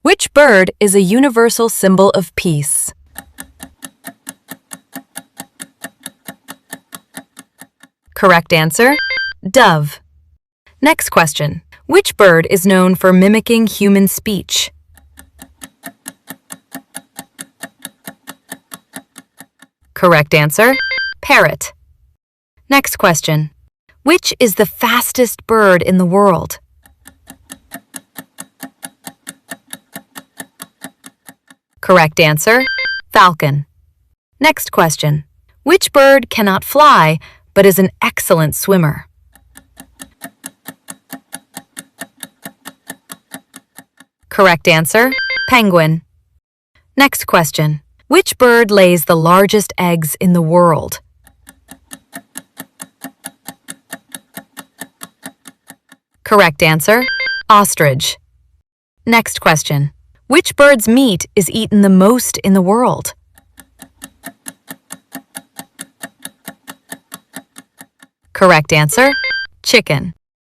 Which bird is a universal symbol of peace? Correct answer, dove. Next question. Which bird is known for mimicking human speech? Correct answer, parrot. Next question. Which is the fastest bird in the world? Correct answer, falcon. Next question. Which bird cannot fly but is an excellent swimmer? Correct answer, penguin. Next question. Which bird lays the largest eggs in the world? Correct answer, ostrich. Next question. Which bird's meat is eaten the most in the world? Correct answer, chicken.